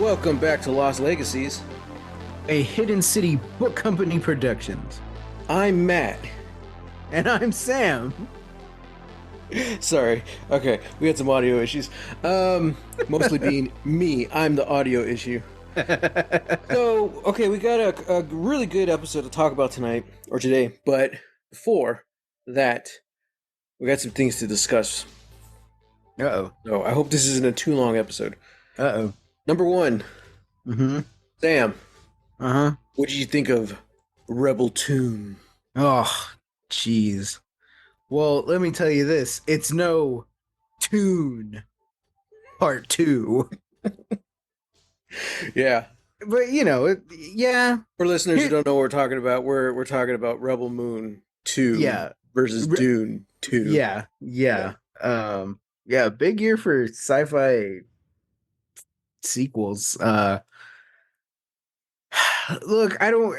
Welcome back to Lost Legacies. A Hidden City Book Company Productions. I'm Matt. And I'm Sam. Sorry. Okay, we had some audio issues. Mostly being me. I'm the audio issue. Okay, we got a really good episode to talk about tonight, or today, but before that, we got some things to discuss. Uh-oh. So I hope this isn't a too long episode. Uh-oh. Number one. Mm-hmm. Sam. Uh-huh. What did you think of Rebel Toon? Oh, jeez. Well, let me tell you this. It's no Tune Part 2. Yeah. But, yeah. For listeners who don't know what we're talking about, we're talking about Rebel Moon 2 versus Dune 2. Yeah. Big year for sci-fi sequels. Look, I don't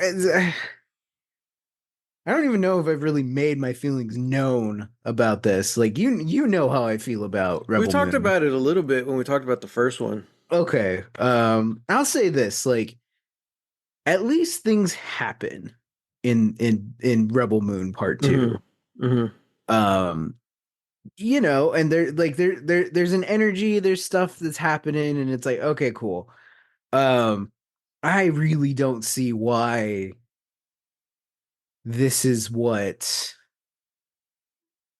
even know if I've really made my feelings known about this. Like you know how I feel about Rebel We talked Moon. about it a little bit when we talked about the first one. Okay. I'll say this, like at least things happen in Rebel Moon Part 2. And there's an energy, there's stuff that's happening, and it's like, okay, cool. I really don't see why this is what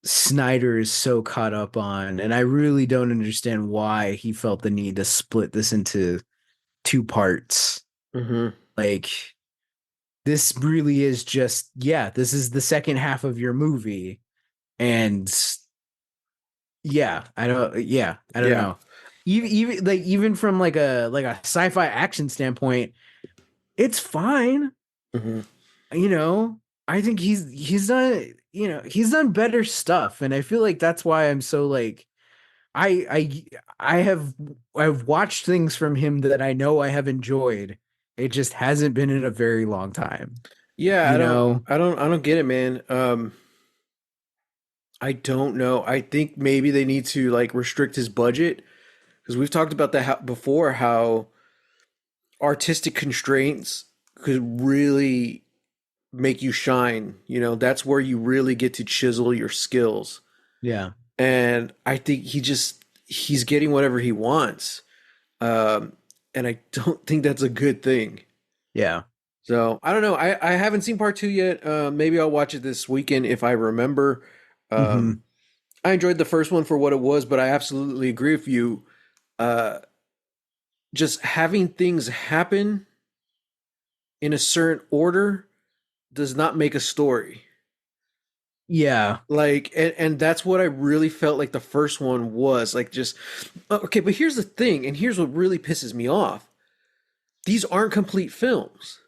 Snyder is so caught up on, and I really don't understand why he felt the need to split this into two parts. Like, this really is just, this is the second half of your movie, and I don't know. Even from like a sci-fi action standpoint, it's fine. I think he's done better stuff, and I feel like that's why I'm so like I've watched things from him that I know I have enjoyed. It just hasn't been in a very long time. Yeah, I don't get it, man. I don't know. I think maybe they need to like restrict his budget, because we've talked about that before, how artistic constraints could really make you shine. That's where you really get to chisel your skills. Yeah. And I think he's getting whatever he wants. And I don't think that's a good thing. Yeah. So I don't know. I haven't seen part 2 yet. Maybe I'll watch it this weekend if I remember. I enjoyed the first one for what it was, but I absolutely agree with you. Just having things happen in a certain order does not make a story. Yeah. Like, and that's what I really felt like the first one was. Like, just, okay, but here's the thing, and here's what really pisses me off. These aren't complete films.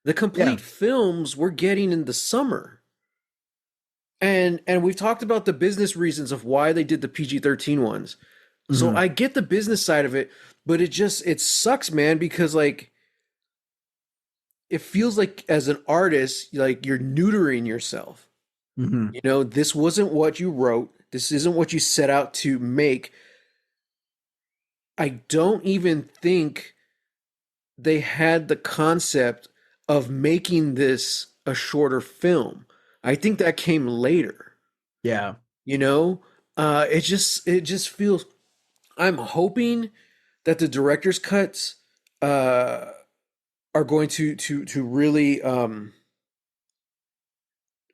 The complete films we're getting in the summer. And we've talked about the business reasons of why they did the PG-13 ones. So I get the business side of it, but it sucks, man, because like it feels like as an artist, like you're neutering yourself. This wasn't what you wrote. This isn't what you set out to make. I don't even think they had the concept of making this a shorter film. I think that came later. Yeah. It just feels, I'm hoping that the director's cuts are going to really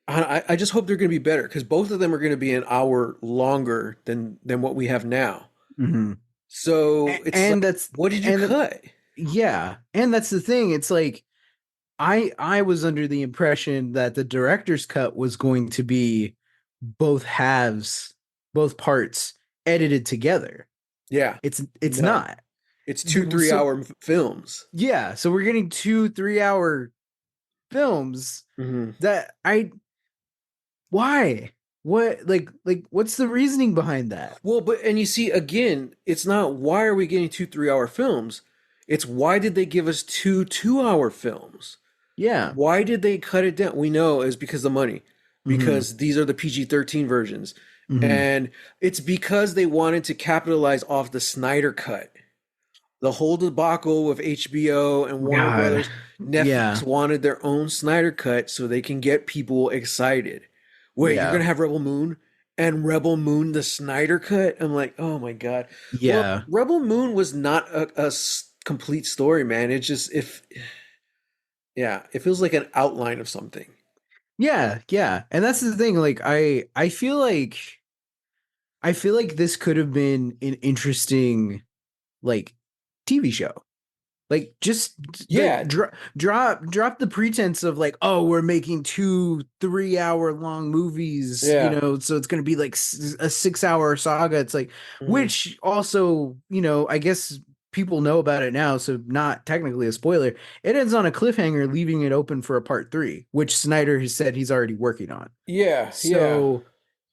I just hope they're going to be better, because both of them are going to be an hour longer than what we have now. So what did you cut? Yeah, and that's the thing. It's like I was under the impression that the director's cut was going to be both halves, both parts edited together. Yeah, it's not. It's 2 3-hour films. Yeah, so we're getting 2 3-hour films that why? What, like what's the reasoning behind that? Well, and you see, again, it's not why are we getting 2 3-hour films? It's why did they give us 2 2-hour films? Yeah. Why did they cut it down? We know it's because of money. Because these are the PG-13 versions. And it's because they wanted to capitalize off the Snyder cut. the whole debacle with HBO and Warner God. Brothers. Netflix Yeah. wanted their own Snyder cut so they can get people excited. Wait, you're Yeah. gonna have Rebel Moon and Rebel Moon the Snyder cut? I'm like, oh my god. Well, Yeah. Rebel Moon was not a complete story, man. It just if yeah, it feels like an outline of something. Yeah. Yeah. And that's the thing. Like, I feel like this could have been an interesting like TV show. Like just like Yeah, drop the pretense of like, oh, we're making 2 3 hour long movies, yeah. so it's gonna be like a 6 hour saga. It's like, Mhm. which also, I guess people know about it now, so not technically a spoiler. It ends on a cliffhanger, leaving it open for a part three, which Snyder has said he's already working on. Yeah, yeah, So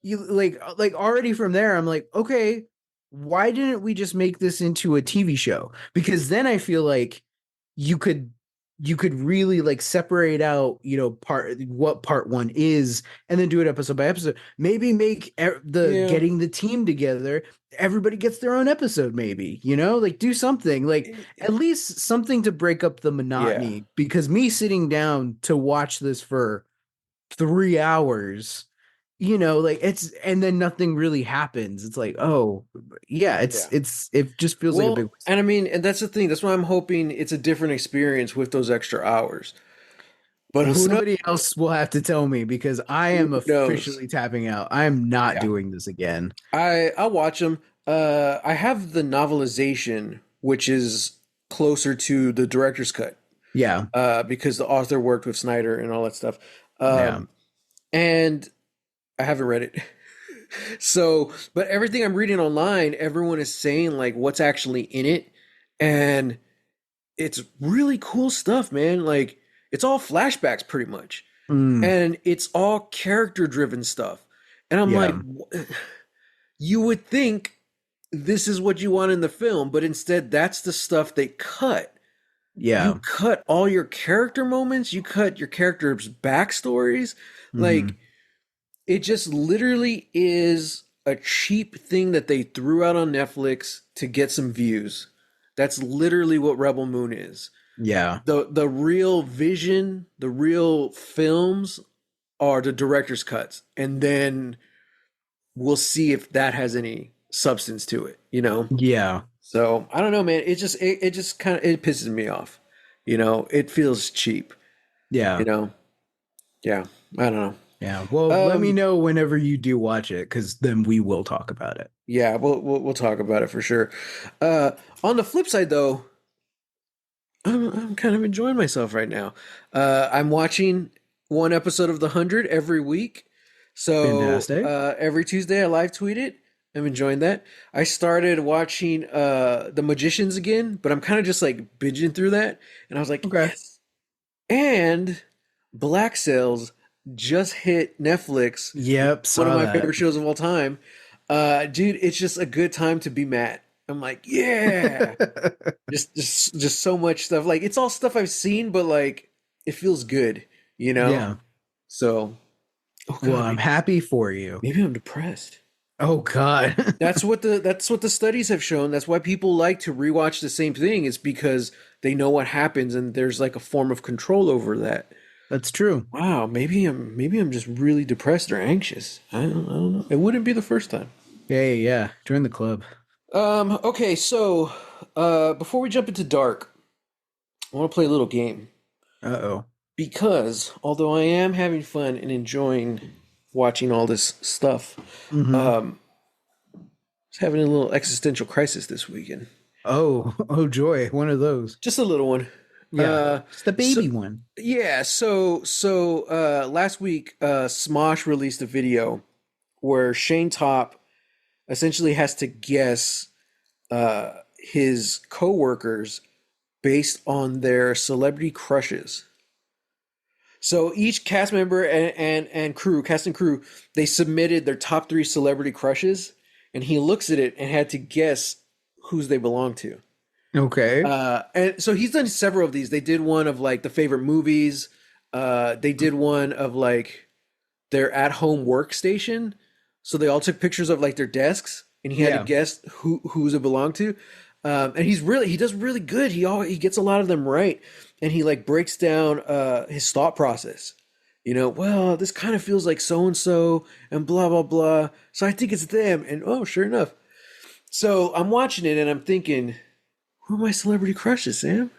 you like already from there, I'm like, okay, why didn't we just make this into a TV show? Because then I feel like you could you could really like separate out, part one is, and then do it episode by episode. Maybe make the yeah. getting the team together. Everybody gets their own episode, maybe, like do something like at least something to break up the Yeah, monotony. Because me sitting down to watch this for 3 hours, like it's and then nothing really happens. It's like, oh yeah, yeah. it just feels like a big Well, waste. and I mean, and that's the thing. That's why I'm hoping it's a different experience with those extra hours. But Well, who knows? somebody else will have to tell me because I Who am knows? officially tapping out. I am not Yeah, doing this again. I'll watch them. I have the novelization, which is closer to the director's cut, Yeah. because the author worked with Snyder and all that stuff. Yeah. And I haven't read it. So, but everything I'm reading online, everyone is saying like what's actually in it, and it's really cool stuff, man. Like it's all flashbacks pretty much, Mm, and it's all character driven stuff. And I'm like, yeah. you would think this is what you want in the film, but instead that's the stuff they cut. You Yeah. cut all your character moments, you cut your characters' backstories. Hmm. Like it just literally is a cheap thing that they threw out on Netflix to get some views. That's literally what Rebel Moon is. Yeah. The real vision, the real films are the director's cuts. And then we'll see if that has any substance to it, you know? Yeah. So I don't know, man. It just kind of it pisses me off. It feels cheap, you Yeah. know? Yeah. I don't Yeah. Well, know. let me know whenever you do watch it, because then we will talk about it. Yeah, we'll talk about it for sure. On the flip side, though, I'm kind of enjoying myself right now. I'm watching one episode of The 100 every week. So Fantastic. every Tuesday I live tweet it. I'm enjoying that. I started watching The Magicians again, but I'm kind of just like binging through that, and I was like, Okay. yes. And Black Sails just hit Netflix. Yep. One of Saw my that. favorite shows of all time. Dude, it's just a good time to be Matt. I'm like, yeah, just so much stuff. Like it's all stuff I've seen, but like it feels good, you know. Yeah. So, oh Well, god, I'm happy for you. maybe I'm depressed. Oh God. That's what the studies have shown. That's why people like to rewatch the same thing. Is because they know what happens, and there's like a form of control over that. That's true. Wow, maybe I'm just really depressed or anxious. I don't know. It wouldn't be the first time. Yeah, yeah. Join the club. Okay, so before we jump into dark, I want to play a little game Uh-oh. because although I am having fun and enjoying watching all this stuff, Mm-hmm. I was having a little existential crisis this weekend. Oh, oh joy. One of those. Just a little one. Yeah. Uh, It's the so baby one. yeah, so last week, Smosh released a video where Shane Top essentially has to guess his coworkers based on their celebrity crushes. So each cast member and crew, cast and crew, they submitted their top three celebrity crushes, and he looks at it and had to guess whose they belong to. Okay. And so he's done several of these. They did one of like the favorite movies. They did one of like their at-home workstation. So they all took pictures of like their desks, and he had to Yeah. guess whose it belonged to. And he does really good. He gets a lot of them right, and he like breaks down his thought process. Well, this kind of feels like so and so, and blah blah blah. So I think it's them, and oh, sure enough. So I'm watching it, and I'm thinking, who are my celebrity crushes, Sam?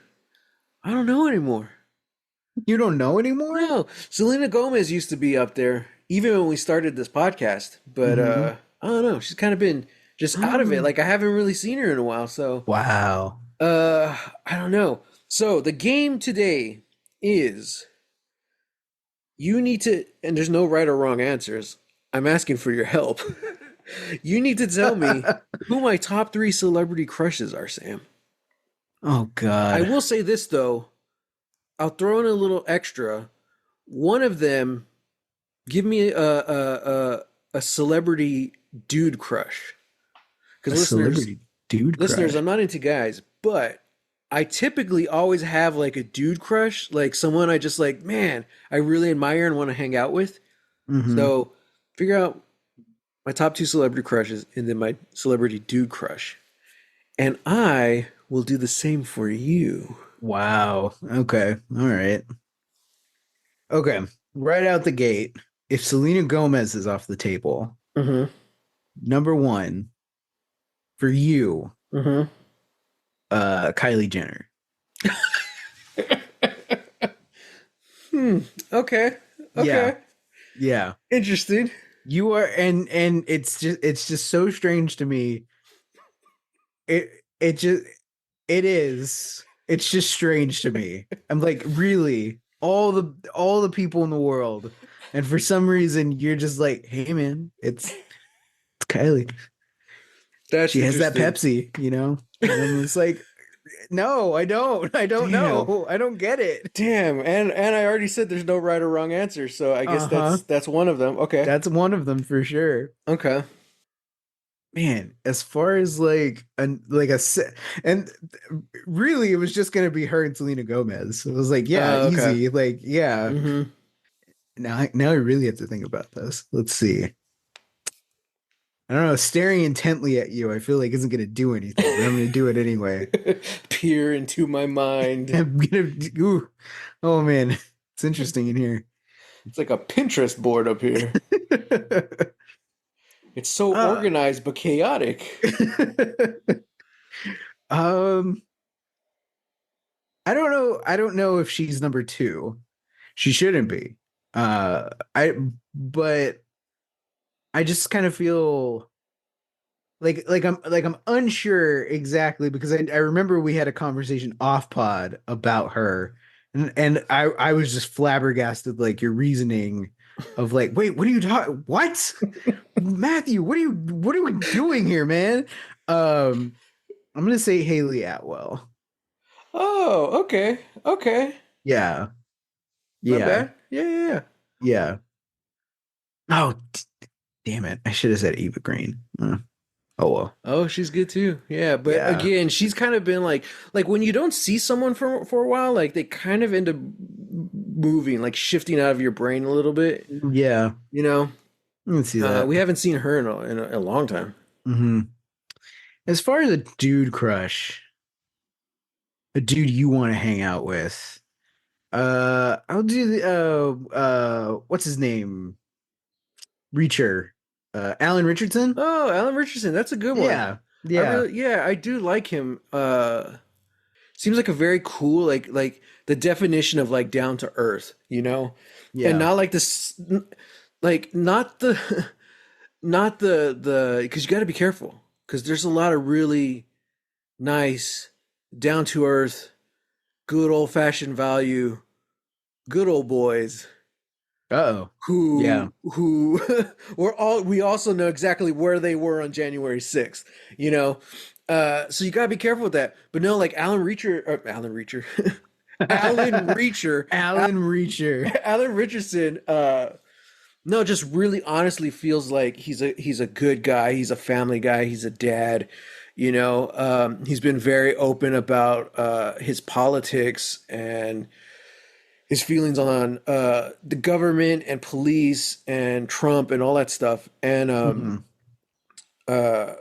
I don't know anymore. You don't know anymore? No, Selena Gomez used to be up there, even when we started this podcast. But Mm-hmm. I don't know. She's kind of been just out of it. Like I haven't really seen her in a while. So Wow. I don't know. So the game today is you need to, and there's no right or wrong answers. I'm asking for your help. You need to tell me who my top three celebrity crushes are, Sam. Oh I God. will say this though. I'll throw in a little extra. One of them, give me a celebrity dude crush. A Because celebrity dude listeners, crush. I'm not into guys, but I typically always have like a dude crush, like someone I just like, man, I really admire and want to hang out with. Mm-hmm. So figure out my top two celebrity crushes and then my celebrity dude crush. And I will do the same for you. Wow. Okay. All right. Okay. Right out the gate, if Selena Gomez is off the table, Mm-hmm. number one for you, Mm-hmm. Kylie Jenner. Hmm. Okay. Yeah. Okay. Yeah. Interesting. You are, and it's just so strange to me. It just it is. It's just strange to me. I'm like, really? All the people in the world, and for some reason you're just like, hey man, it's Kylie. That's She has that interesting. Pepsi, you know? And I'm just like, no, I don't. I don't Damn. know. I don't get it. Damn. And I already said there's no right or wrong answer, so I guess Uh-huh. that's one of them. Okay. That's one of them for sure. Okay. Man, as far as and really it was just gonna be her and Selena Gomez. It was like, yeah, Okay. easy. Like, yeah. Mm-hmm. Now I really have to think about this. Let's see. I don't know. Staring intently at you, I feel like isn't gonna do anything, but I'm gonna do it anyway. Peer into my mind. I'm gonna. Ooh, oh man, it's interesting in here. It's like a Pinterest board up here. It's so uh, organized but chaotic. um, I don't know. I don't know if she's number two. She shouldn't be. I but I just kind of feel like I'm unsure exactly because I remember we had a conversation off pod about her, and I was just flabbergasted like your reasoning of like, wait, what are you talking? What, Matthew? What are we doing here, man? I'm gonna say Haley Atwell. Oh, okay. Okay. Yeah, Not yeah, bad. Yeah, yeah, yeah. yeah. Oh, damn it! I should have said Eva Green. Oh well. Oh, she's good too. Yeah, but Yeah, again, she's kind of been like when you don't see someone for a while, like they kind of end up moving, like shifting out of your brain a little bit. yeah. You know, I can see that. we haven't seen her in a long time. Hmm. As far as a dude crush, a dude you want to hang out with, I'll do the what's his name? Reacher, Alan Richardson. Oh, Alan Richardson, that's a good one. Yeah, yeah, Yeah, I do like him. Seems like a very cool, like the definition of like down to earth, and yeah. not like this, like not the, not the, because you got to be careful because there's a lot of really nice, down to earth, good old fashioned value, good old boys Uh-oh. Yeah. who we also know exactly where they were on January 6th, you know. So you gotta be careful with that. But no, like Alan Reacher, Alan Reacher, Alan Reacher. Alan Richardson. No, just really honestly feels like he's a good guy. He's a family guy. He's a dad. He's been very open about his politics and his feelings on the government and police and Trump and all that stuff. And Hmm. uh,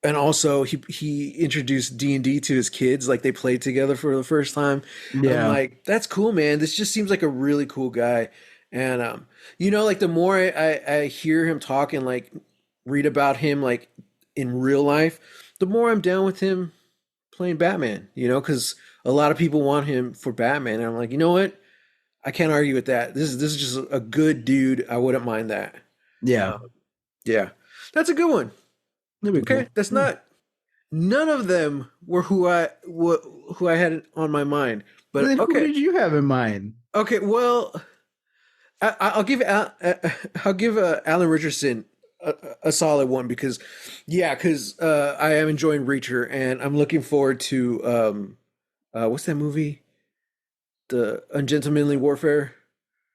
and also he introduced D&D to his kids, like they played together for the first time. I'm Yeah. like, that's cool, man. This just seems like a really cool guy. And like the more I hear him talk and like read about him like in real life, the more I'm down with him playing Batman, because a lot of people want him for Batman. And I'm like, you know what? I can't argue with that. This is just a good dude. I wouldn't mind that. Yeah. Uh, yeah, that's a good one. That'd be Okay, cool. that's Yeah. not. None of them were who I had on my mind. But Then who okay, did you have in mind? okay. Well, I'll give Alan Richardson a solid one because I am enjoying Reacher and I'm looking forward to what's that movie? The Ungentlemanly Warfare.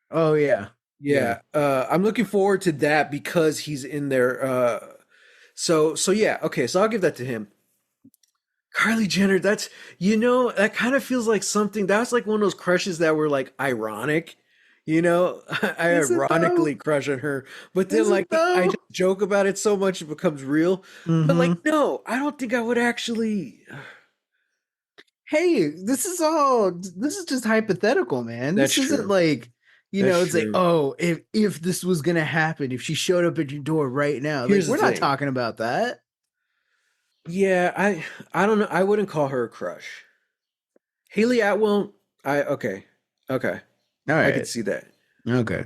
Oh yeah. Yeah. Yeah, I'm looking forward to that because he's in there. So yeah, okay, so I'll give that to him. Kylie Jenner, that kind of feels like something that's like one of those crushes that were like ironic. I Is it though? ironically crush on her, but then Is it like I though? just joke about it so much it becomes real. But like, Mm-hmm. no, I don't think I would actually. Hey, this is just hypothetical, man. That's This isn't true. like, That's it's like, true. oh, if this was gonna happen, if she showed up at your door right now, like Here's the we're not thing. talking about that. Yeah, I don't know. I wouldn't call her a crush. Haley Atwell, okay, All I could right. see that. Okay.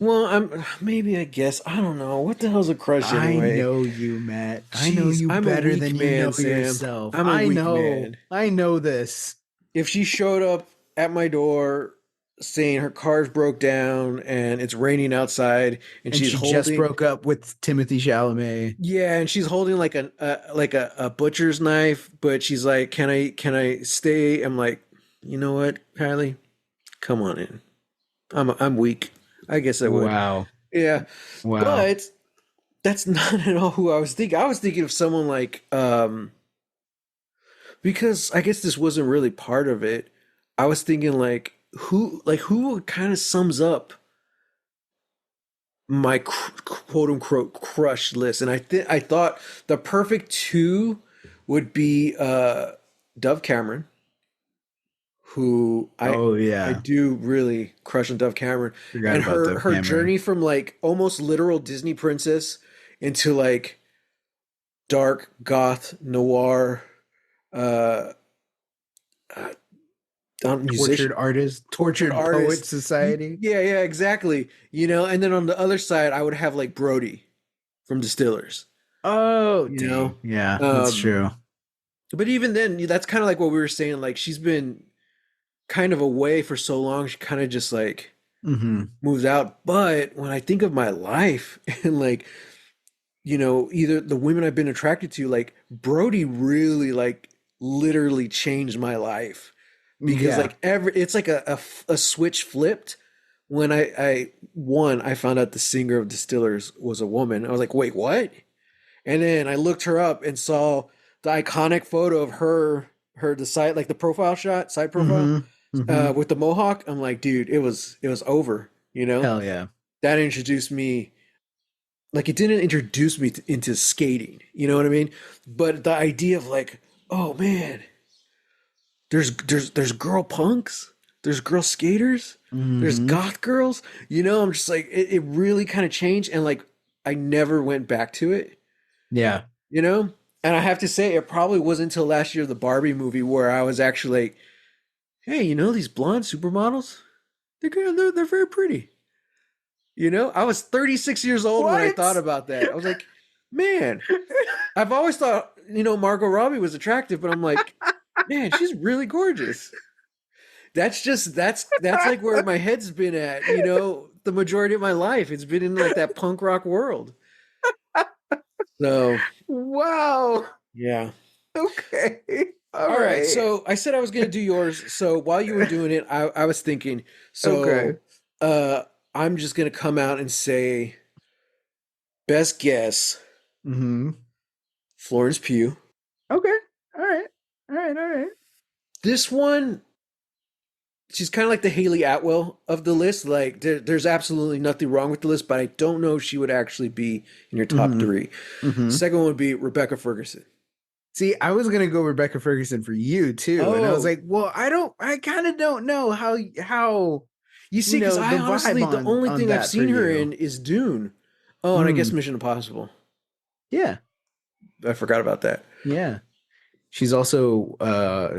Well, I guess I don't know what the hell's a crush I anyway. know you, Matt. I know Jeez, you I'm a better weak than you man, know Sam. yourself. I'm a I weak know. man. I know this. If she showed up at my door saying her car's broke down and it's raining outside and And she's she just holding broke up with Timothy Chalamet. yeah, and she's holding like a butcher's knife, but she's like, "Can I stay?" I'm like, "You know what, Kylie? Come on in. I'm weak. I guess I would." Wow. Yeah. Wow. But that's not at all who I was thinking. I was thinking of someone like because I guess this wasn't really part of it. I was thinking who kind of sums up my quote unquote crush list, and I thought the perfect two would be Dove Cameron, who Oh I yeah. do really crush on Dove Cameron, Forgot and about her Dove her Cameron. journey from like almost literal Disney princess into like dark goth noir uh, uh musician Tortured artist, tortured tortured poet artist. society. Yeah, exactly. And then on the other side, I would have like Brody from Distillers. Oh, You know, dang. Yeah, that's um, true. but even then, that's kind of like what we were saying. Like she's been kind of away for so long, she kind of just like Hmm. moves out. But when I think of my life and like either the women I've been attracted to, like Brody really like literally changed my life because Yeah. like it's like a switch flipped when I found out the singer of Distillers was a woman. I was like, wait, what? And then I looked her up and saw the iconic photo of the side, like the profile shot, side profile, Hmm. Hmm. with the mohawk. I'm like, dude, it was over. Hell yeah. That introduced me. Like it didn't introduce me into skating. You know what I mean? But the idea of like, oh man, there's girl punks, there's girl skaters, there's Hmm. goth girls. I'm just like it really kind of changed, and like I never went back to it. Yeah. you know? And I have to say, it probably wasn't until last year, the Barbie movie, where I was actually like, hey, these blonde supermodels? They're good. They're very pretty. I was 36 years old when I thought What? about that. I was like, man, I've always thought, Margot Robbie was attractive, but I'm like, man, she's really gorgeous. That's like where my head's been at, the majority of my life. It's been in like that punk rock world. So, Wow. yeah. Okay. All All right, right. so I said I was gonna do yours. So while you were doing it, I was thinking. Okay. So uh, I'm just gonna come out and say best guess Hmm. Florence Pugh. Okay. All right. All right. All right. This one, she's kind of like the Haley Atwell of the list. Like there's absolutely nothing wrong with the list, but I don't know if she would actually be in your top Hmm. three. Hmm. Second one would be Rebecca Ferguson. See, I was gonna go Rebecca Ferguson for you too, and I was Oh, like, well, I kind of don't know how you see, because I the vibe honestly, the only on thing I've that for seen her you. in is Dune. Oh, and I guess Mm, Mission Impossible. yeah, I forgot about that. yeah. She's also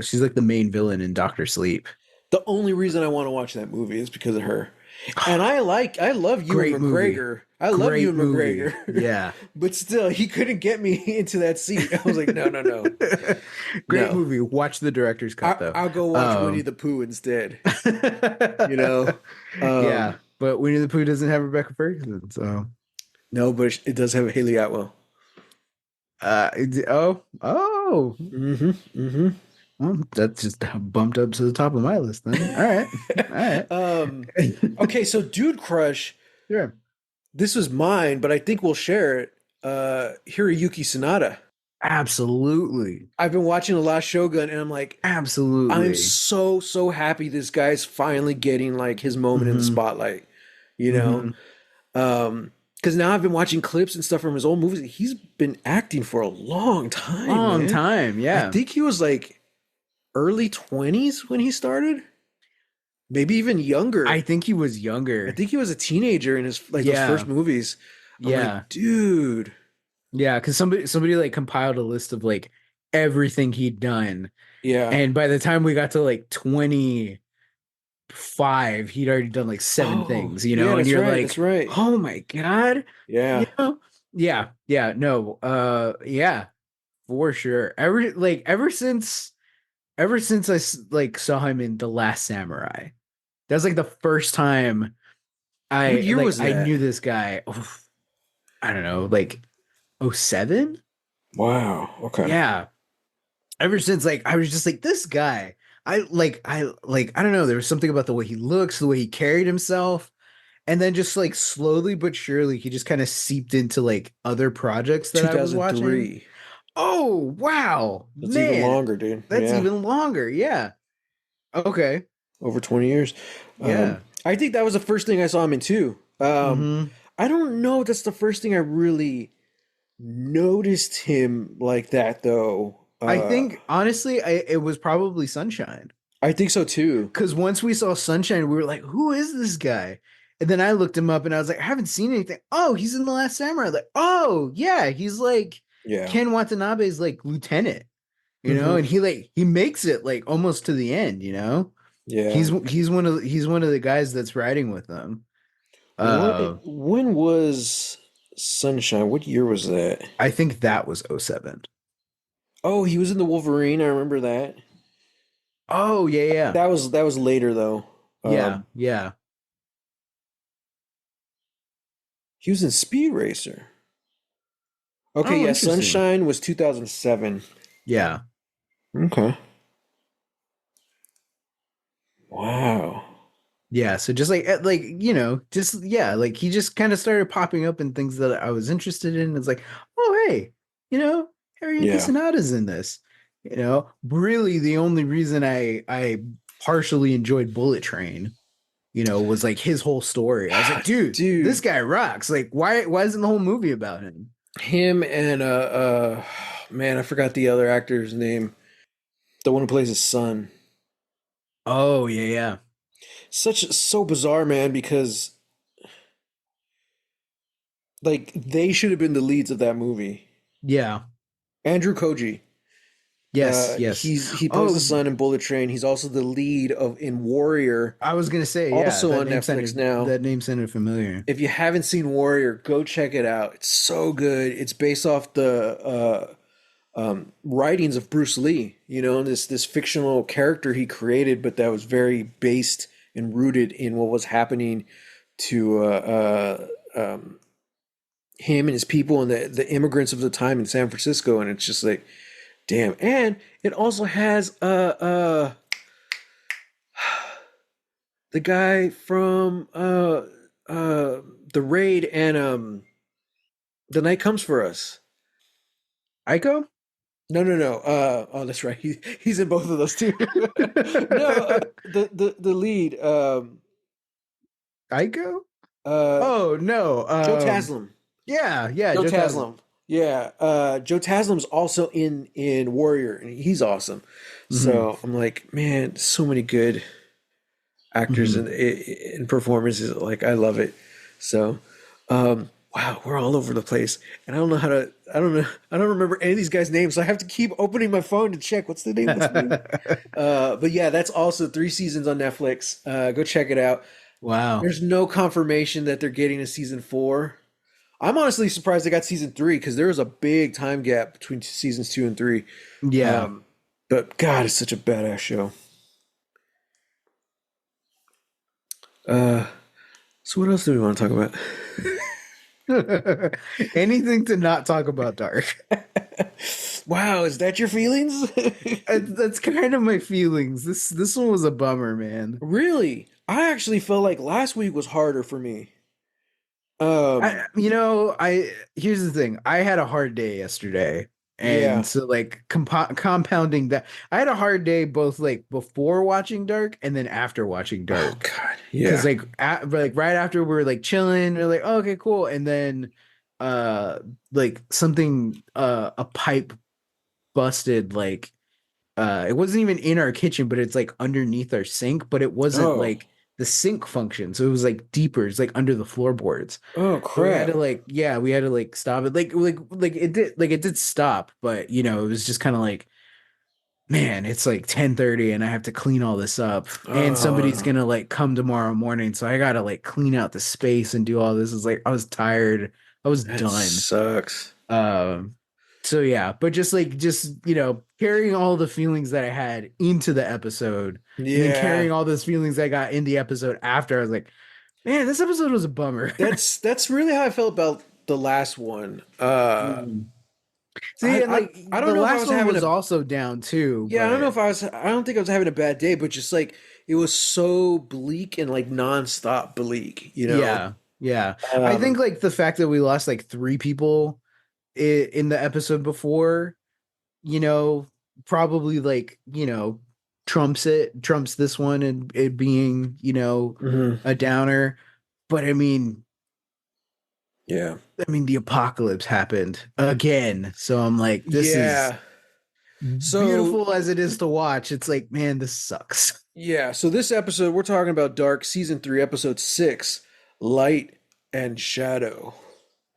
she's like the main villain in Doctor Sleep. The only reason I want to watch that movie is because of her. And I love Ewan Great movie. McGregor. I love Great Ewan movie. McGregor. Yeah. But still, he couldn't get me into that seat. I was like, no, no, no, Great no. movie. Watch the director's cut though. I'll go watch Winnie Um the Pooh instead. You know, yeah, um, but Winnie the Pooh doesn't have Rebecca Ferguson, so no, but it does have Haley Atwell. oh, Mm-hmm. Mm-hmm. well, that's just bumped up to the top of my list then. All right. All um, right. okay, so Dude Crush, Sure. this was mine, but I think we'll share it. Hiroyuki Sanada. Absolutely. I've been watching a lot of Shogun, and I'm like, I'm Absolutely. so so happy this guy's finally getting like his moment in the Hmm. spotlight. You know, Hmm. because now I've been watching clips and stuff from his old movies. He's been acting for a long time, Long man. time. I Yeah. think he was like early 20s when he started, maybe even I younger. think he was I younger. think he was a teenager in his like those first Yeah. movies. I'm Yeah. like, dude, Yeah. Because somebody like compiled a list of like everything he'd done. yeah. And by the time we got to like 25, he'd already done like seven Oh, things, you yeah, know, and that's you're right. That's like, right. oh my God, you Yeah. know? Yeah, yeah, no, yeah, for sure. Ever since like saw him in The Last Samurai, that's like the first time What year was I that? knew this guy. Oof, I don't know, like '07. Wow. Okay. Yeah, ever since like I was just like this guy. I don't know, there was something about the way he looks, the way he carried himself, and then just like slowly but surely he just kind of seeped into like other projects that I was watching. 2003. Oh, wow. That's even Man, longer, dude. that's Yeah. even longer. Yeah. Okay. Over 20 years. Yeah. I think that was the first thing I saw him in too. Hmm. I don't know if that's the first thing I really noticed him like that though. I think honestly it was probably Sunshine. I think so too. Because once we saw Sunshine, we were like, who is this guy? And then I looked him up and I was like, I haven't seen anything. Oh, he's in The Last Samurai. Like, oh, yeah, he's like Yeah. Ken Watanabe's like lieutenant, you know, Hmm. and he makes it like almost to the end, you know. Yeah. He's one of the guys that's riding with them. When Uh when was Sunshine? What year was that? I think that was '07. Oh, he was in the Wolverine. I remember that. Oh, yeah, yeah. That was later though. Yeah, yeah. He was in Speed Racer. Okay, Oh, yeah, interesting. Sunshine was 2007. Yeah. Okay. Wow. Yeah, so just like you know, just yeah, like he just kind of started popping up in things that I was interested in. It's like, oh hey, you know, Haruki Yeah. Sanada's in this. You know, really the only reason I partially enjoyed Bullet Train, you know, was like his whole story. I was like, dude, this Dude, guy rocks. Like, why isn't the whole movie about him? him and man, I forgot the other actor's name. The one who plays his son. Oh yeah, yeah, So bizarre, man, because like they should have been the leads of that movie. yeah. Andrew Koji. Yes, yes. He plays the Oh, son in Bullet Train. He's also the lead of in Warrior, I was gonna say, yeah, also on Netflix now. that name sounded familiar. If you haven't seen Warrior, go check it out. It's so good. It's based off the writings of Bruce Lee. You know, this fictional character he created, but that was very based and rooted in what was happening to him and his people and the immigrants of the time in San Francisco. And it's just like, damn. And it also has the guy from the Raid and The Night Comes for Us. Aiko? No, no, no. Oh, that's right. He's in both of those too. No, the lead, Aiko? uh, Oh no. Joe Taslim. Yeah, yeah, Joe Joe Taslim. Taslim. Yeah, Joe Taslim's also in Warrior, and he's awesome. Hmm. So I'm like, man, so many good actors Hmm. and performances. Like, I love it. So, wow, we're all over the place, and I don't know how to. I don't know. I don't remember any of these guys' names, so I have to keep opening my phone to check what's the name. What's the name? But yeah, that's also 3 seasons on Netflix. Go check it out. Wow. There's no confirmation that they're getting a season four. I'm honestly surprised they got season three because there was a big time gap between seasons two and three. Yeah. Um, but God, it's such a badass show. Uh, so what else do we want to talk about? Anything to not talk about Dark. Wow, is that your feelings? That's kind of my feelings. This one was a bummer, man. Really? I actually felt like last week was harder for me. I, Um, you know, I here's the thing. I had a hard day yesterday, and yeah. so like compounding that, I had a hard day both like before watching Dark and then after watching Oh Dark. God. Because Yeah. like right after we were like chilling, we are like, oh, okay, cool, and then uh like something a pipe busted like it wasn't even in our kitchen, but it's like underneath our sink, but it wasn't Oh. like the sink function. So it was like deeper. It's like under the floorboards. Oh So we had crap. to like, yeah, we had to like stop it. Like it did stop, but you know, it was just kind of like, man, it's like 10:30 and I have to clean all this up. And somebody's Oh, gonna like come tomorrow morning. So I gotta like clean out the space and do all this. It's like I was tired. I was that done. sucks. Um, so yeah, but just you know, carrying all the feelings that I had into the episode, and then Yeah. carrying all those feelings I got in the episode after, I was like, man, this episode was a bummer. That's really how I felt about the last one. Mm. See, I, and I like I don't the know if I last was one having was a also down too, yeah, I don't know but if I don't think I was having a bad day, but just like it was so bleak and like nonstop bleak, you know. yeah, yeah. I think Um, like the fact that we lost like three people in the episode before, you know, probably like, you know, trumps this one and it being, you know, mhm. a downer. But Yeah. I mean the apocalypse happened again. So I'm like, this is Yeah. So beautiful as it is to watch. It's like, man, this sucks. yeah, so this episode we're talking about Dark season 3 episode 6, Light and Shadow.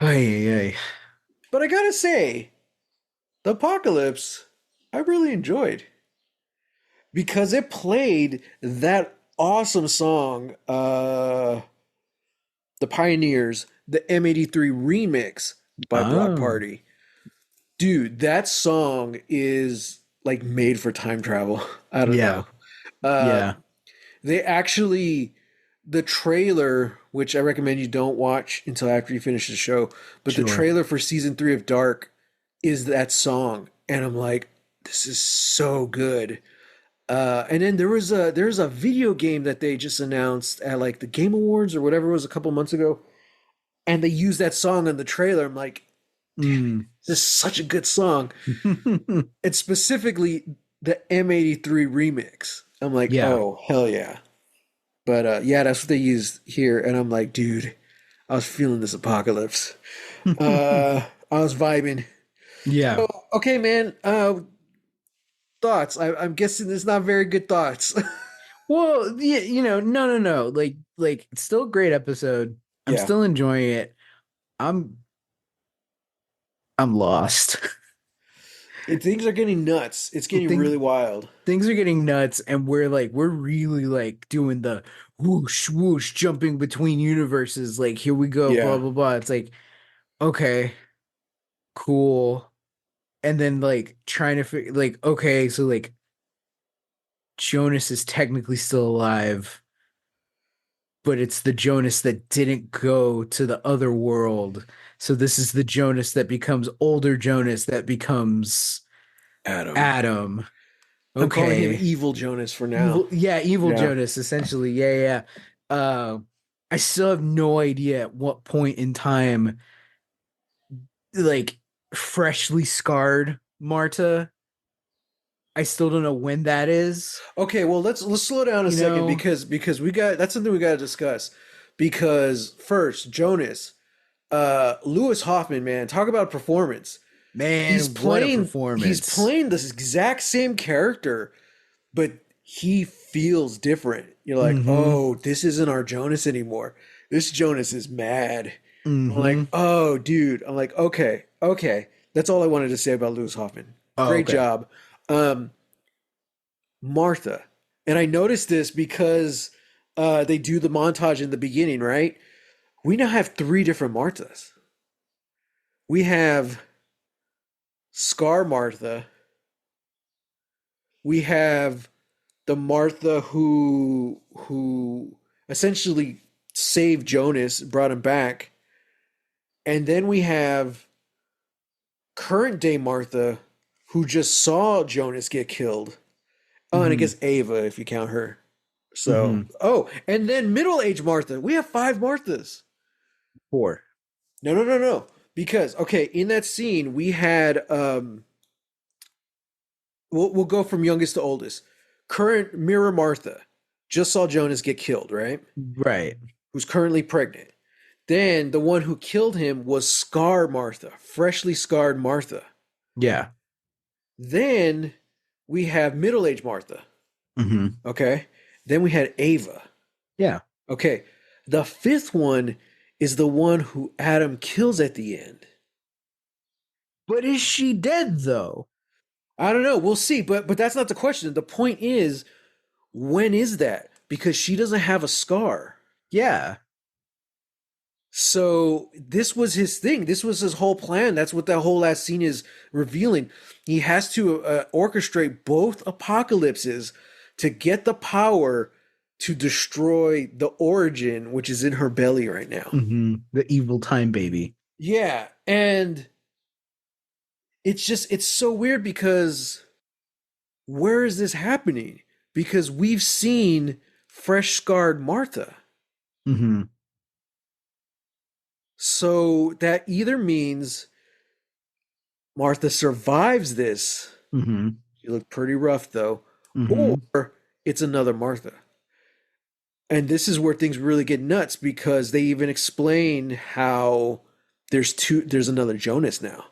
Ay, ay, ay. But I got to say, the apocalypse I really enjoyed because it played that awesome song The Pioneers, the M83 remix by Block Oh, Party. Dude, that song is like made for time travel. I don't yeah, know. Uh, yeah, they actually, the trailer, which I recommend you don't watch until after you finish the show, but the sure. trailer for season 3 of Dark is that song. And I'm like, this is so good. And then there was a video game that they just announced at like the Game Awards or whatever it was a couple months ago, and they used that song in the trailer. I'm like, Mm. this is such a good song. It's specifically the M83 remix. I'm like, Yeah. oh hell yeah. But yeah, that's what they used here, and I'm like, dude, I was feeling this apocalypse. I was vibing. Yeah. So okay, man. Thoughts? I'm guessing it's not very good thoughts. Well, yeah, you know, no. Like it's still a great episode. I'm Yeah. still enjoying it. I'm I'm lost. Things are getting nuts. It's getting Things really wild. things are getting nuts and we're really like doing the whoosh whoosh jumping between universes like here we go blah Yeah. blah blah. It's like okay, cool. And then like trying to figure like okay, so like Jonas is technically still alive, but it's the Jonas that didn't go to the other world. So this is the Jonas that becomes older Jonas that becomes Adam. Adam. I'm calling him Okay. Evil Jonas for now. Evil Yeah. Jonas, essentially. Yeah. I still have no idea at what point in time, like, freshly scarred Marta. I still don't know when that is, Okay, well let's slow down a you second know? because we got that's something we got to discuss. Because first, Jonas. Lewis Hoffman, man, talk about performance. Man, what a He's performance. playing this exact same character, but he feels different. You're like, Mm-hmm. oh, this isn't our Jonas anymore. This Jonas is mad. I'm like, Mm-hmm. oh, dude. I'm like, okay, okay. That's all I wanted to say about Lewis Hoffman. Oh, Great okay. job. Um, Martha. And I noticed this because they do the montage in the beginning, right? We now have three different Marthas. We have Scar Martha. We have the Martha who essentially saved Jonas, brought him back. And then we have current day Martha who just saw Jonas get killed. Oh, and I Mm-hmm. guess Ava if you count her. So, Mm-hmm. oh, and then middle-aged Martha. We have five Marthas. 4. No, no, no, no. Because okay, in that scene we had we'll go from youngest to oldest. Current Mirror Martha just saw Jonas get killed, right? Right. Who's currently pregnant. Then the one who killed him was Scar Martha, freshly scarred Martha. Yeah. Then we have middle-aged Martha. Mm-hmm. Okay. Then we had Ava. Yeah. Okay. The fifth one is the one who Adam kills at the end. But is she dead though? I don't know. We'll see. But that's not the question. The point is, when is that? Because she doesn't have a scar. Yeah. So this was his thing. This was his whole plan. That's what that whole last scene is revealing. He has to orchestrate both apocalypses to get the power to destroy the origin, which is in her belly right now. Mm-hmm. The evil time baby. Yeah, and it's so weird because where is this happening? Because we've seen fresh scarred Martha. Mm-hmm. So that either means Martha survives this. Mm-hmm. She looked pretty rough though. Mm-hmm. Or it's another Martha. And this is where things really get nuts because they even explain how there's another Jonas now.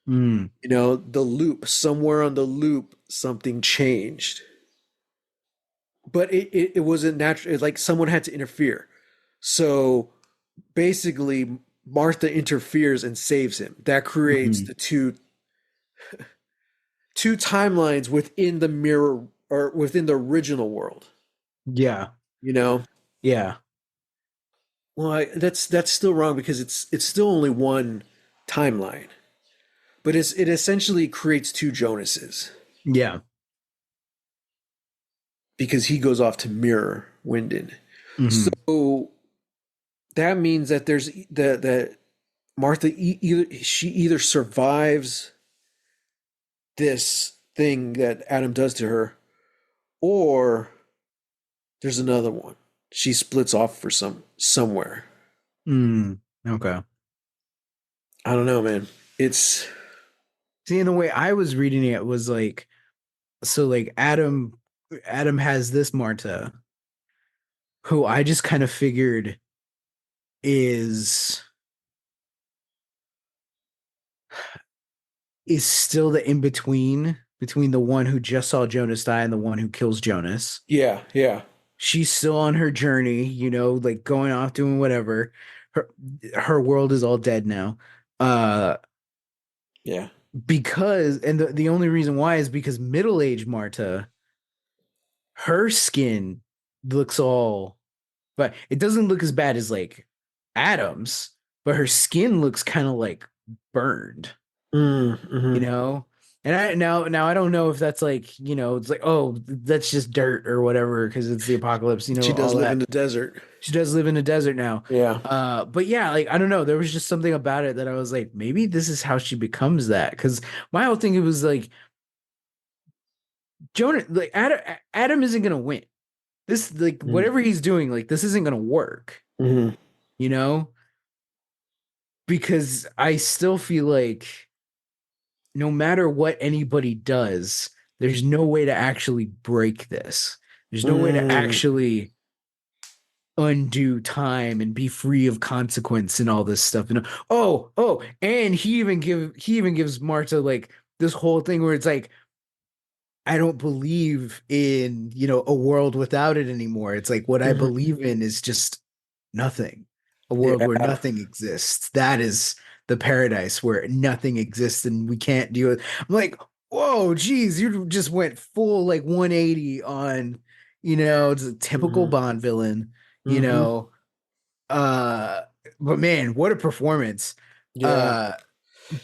Mm. You know, the loop, somewhere on the loop, something changed. But it wasn't natural. Like someone had to interfere. So basically, Martha interferes and saves him. That creates Mm-hmm. the two timelines within the mirror or within the original world. Yeah. You know, Yeah. well, that's still wrong because it's still only one timeline, but it essentially creates two Jonases Yeah. because he goes off to mirror Wyndon. Mm-hmm. So that means that that Martha either survives this thing that Adam does to her, or there's another one. She splits off for somewhere. Mm. Okay. I don't know, man. It's See, in the way I was reading it was like, so like Adam has this Marta, who I just kind of figured is still the in between the one who just saw Jonas die and the one who kills Jonas. yeah, yeah, She's still on her journey, like going off doing whatever. Her her world is all dead now. Uh yeah. because and the only reason why is because middle-aged Marta, her skin looks all, but it doesn't look as bad as like Adam's, but her skin looks kind of like burned, you Mm-hmm. know? And now I don't know if that's like, it's like, oh, that's just dirt or whatever because it's the apocalypse, She does all live in that. the desert. She does live in a desert now. Yeah. But yeah, like I don't know, there was just something about it that I was like, maybe this is how she becomes that. Because my whole thing it was like Jonah, like Adam isn't gonna win. This like Mm-hmm. whatever he's doing, like this isn't gonna work, Mm-hmm. you know? Because I still feel like no matter what anybody does, there's no way to actually break this. There's no way to Mm. actually undo time and be free of consequence and all this stuff. And and he even gives Marta like this whole thing where it's like, I don't believe in, a world without it anymore. It's like what I Mhm. believe in is just nothing. A world where Yeah. nothing exists. That is the paradise where nothing exists and we can't deal with. I'm like, whoa, geez, you just went full like 180 on, it's a typical Hmm. Bond villain, you Hmm. know. Uh but man, what a performance. Yeah. Uh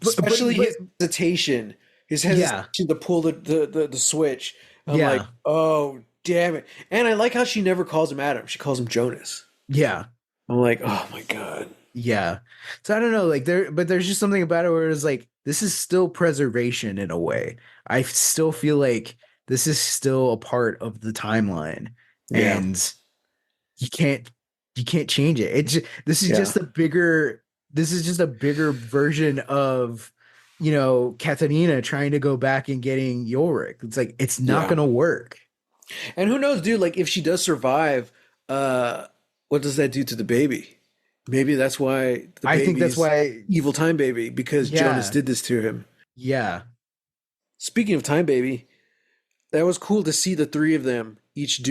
Especially but his hesitation, his yeah, hesitation to pull the switch. I'm like, yeah, oh damn it! And I like how she never calls him Adam; she calls him Jonas. yeah. I'm like, oh my god. Yeah. So I don't know, like but there's just something about it where it's like this is still preservation in a way. I still feel like this is still a part of the timeline Yeah, and you can't you can't change it. yeah, This is just a bigger version of Katarina trying to go back and getting Yorick. It's like it's not yeah. gonna work. And who knows, dude? Like, if she does survive, uh, what does that do to the baby? Maybe that's why the I think that's baby's why evil time baby, because Jonas yeah, did this to him. yeah. Speaking of time baby, that was cool to see the three of them each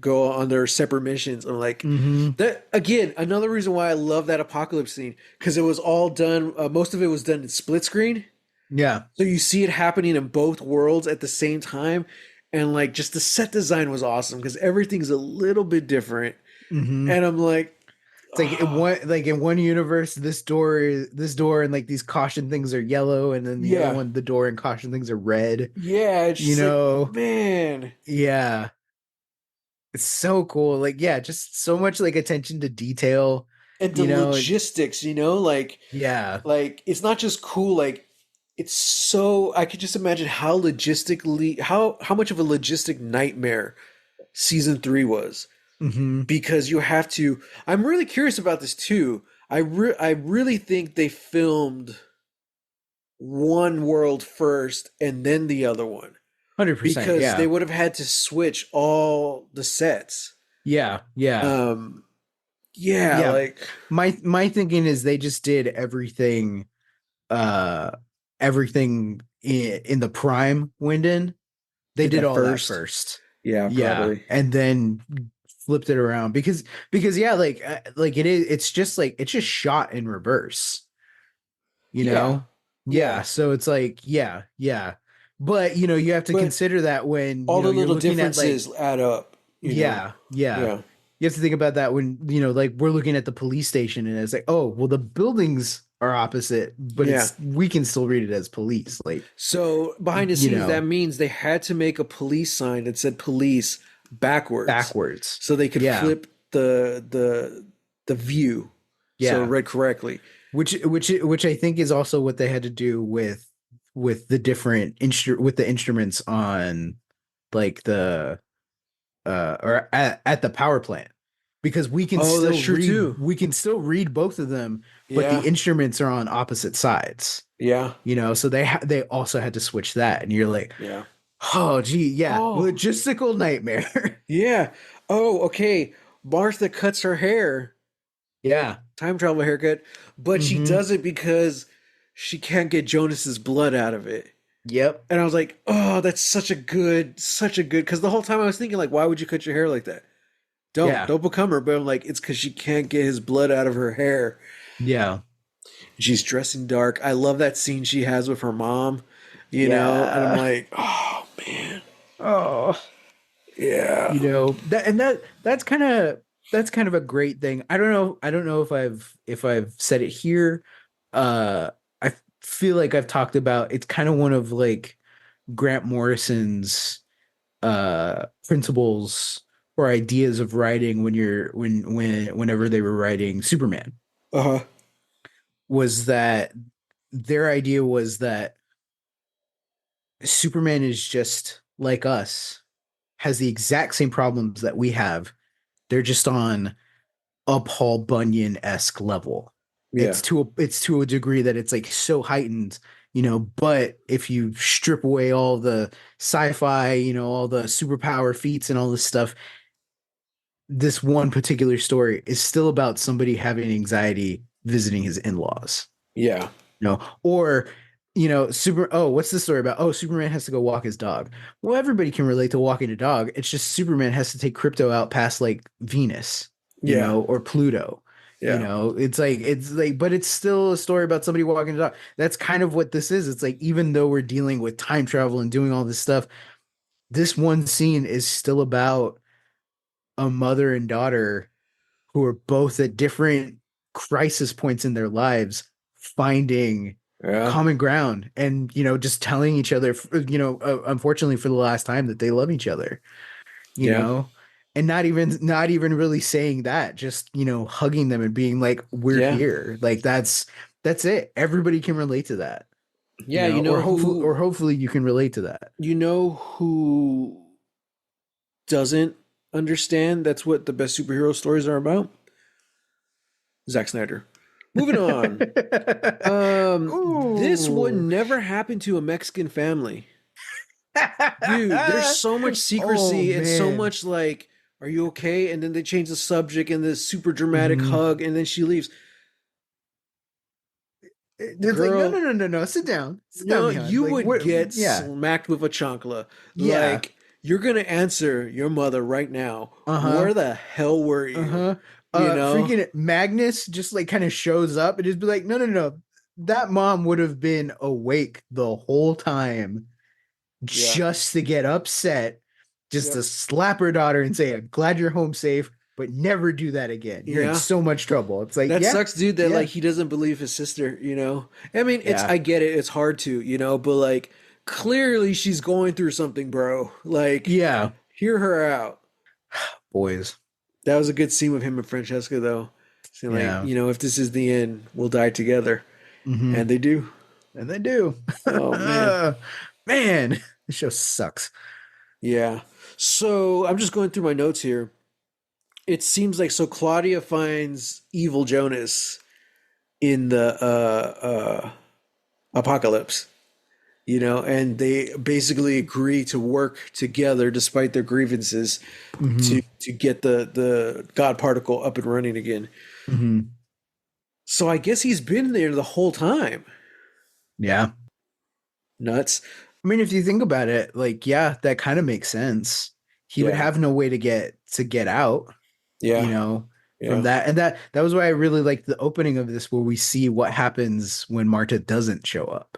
go on their separate missions. I'm like, Mm-hmm. that again, another reason why I love that apocalypse scene, because it was all done. Most of it was done in split screen, Yeah. so you see it happening in both worlds at the same time, and like just the set design was awesome because everything's a little bit different. Mm-hmm. And I'm like, It's oh, like in one universe, this door and like these caution things are yellow, and then the other yeah, one, the door and caution things are red. yeah. It's You just like, know, man, yeah, it's so cool. Like, yeah, just so much like attention to detail. and the You know, logistics, yeah, like it's not just cool, like it's so I could just imagine how logistically how much of a logistic nightmare season 3 was, hmm because you have to I'm really curious about this too. I really think they filmed one world first and then the other one, 100%. because they Yeah, would have had to switch all the sets. yeah, yeah, um yeah, yeah. like My thinking is they just did uh, everything in the prime Winden. They did did that all that first. first. Yeah, Yeah, probably. and then flipped it around because yeah, like it's just shot in reverse, you Yeah, know? Yeah, yeah, so it's like yeah. But you have to but consider that when, all the you're little looking at like differences add up, yeah. yeah, You have to think about that when, like we're looking at the police station and it's like, "Oh, well the buildings are opposite, but yeah. it's we can still read it as police." Like, So behind the you scenes, that know, means they had to make a police sign that said police backwards, backwards. so they could Yeah. flip the view so it Yeah. read correctly. Which I think is also what they had to do with the different with the instruments on like the or at the power plant, because Oh, that's true too. we can still read both of them, but the Yeah, instruments are on opposite sides, yeah, so they also had to switch that, and you're like, yeah. oh gee, yeah, Oh, logistical nightmare. yeah. Oh, okay. Martha cuts her hair, Yeah. time travel haircut, but she Mm-hmm. does it because she can't get Jonas's blood out of it. Yep. And I was like, oh, that's such a good. Because the whole time I was thinking, like, why would you cut your hair like that? Yeah. Don't become her. But I'm like, it's because she can't get his blood out of her hair. Yeah. She's dressed in dark. I love that scene she has with her mom, and I'm Yeah. like, oh man, Oh. yeah. That's kind of a great thing. I don't know if I've said it here. I feel like I've talked about it's kind of one of like Grant Morrison's principles or ideas of writing when whenever they were writing Superman, Uh huh. was that their idea was that Superman is just like us, has the exact same problems that we have. They're just on a Paul Bunyan-esque level. Yeah. It's to a degree that it's like so heightened, but if you strip away all the sci-fi, all the superpower feats and all this stuff, this one particular story is still about somebody having anxiety visiting his in-laws. Yeah. Or what's the story about? Oh, Superman has to go walk his dog. Well, everybody can relate to walking a dog. It's just Superman has to take Crypto out past like Venus, Yeah. or Pluto. Yeah. It's like, but it's still a story about somebody walking a dog. That's kind of what this is. It's like, even though we're dealing with time travel and doing all this stuff, this one scene is still about a mother and daughter who are both at different crisis points in their lives finding Yeah. common ground and just telling each other, unfortunately for the last time, that they love each other, you Yeah. know and not even really saying that, just hugging them and being like, we're Yeah. here. Like, that's it. Everybody can relate to that, Yeah. or hopefully you can relate to that. You know who doesn't understand that's what the best superhero stories are about? Zack Snyder. Moving on. This would Ooh. never happen to a Mexican family. Dude, there's so much Oh secrecy and so man. much like, are you okay? And then they change the subject and this super dramatic Mhm. hug, and then she leaves. It's like, no, no, Girl, no, no, no. Sit down, no, Mihan. you Like, would what? get Yeah, smacked with a chancla. yeah. Like, you're gonna answer your mother right now. Uh-huh. Where the hell were you? Uh-huh. You know? Freaking Magnus just like kind of shows up and just be like, no, no, no. That mom would have been awake the whole time Yeah. just to get upset, just Yep. to slap her daughter and say, I'm glad you're home safe, but never do that again. You're in Yeah. so much trouble. It's like, That yeah, sucks, dude, that yeah, like he doesn't believe his sister, you know? I mean, it's yeah, I get it, it's hard to, but like clearly she's going through something, bro. Like, yeah. hear her out. Boys. That was a good scene with him and Francesca though. Saying like, Yeah. if this is the end, we'll die together. Mm-hmm. And they do. And they do. Oh man. Man, this show sucks. Yeah. So I'm just going through my notes here. It seems like so Claudia finds evil Jonas in the apocalypse, and they basically agree to work together despite their grievances Hmm. to get the God particle up and running again. Hmm. So I guess he's been there the whole time. Yeah. Nuts. I mean, if you think about it, like, yeah, that kind of makes sense. He would Yeah. have no way to get out, you Yeah. know, from Yeah. that. And that was why I really liked the opening of this, where we see what happens when Marta doesn't show up.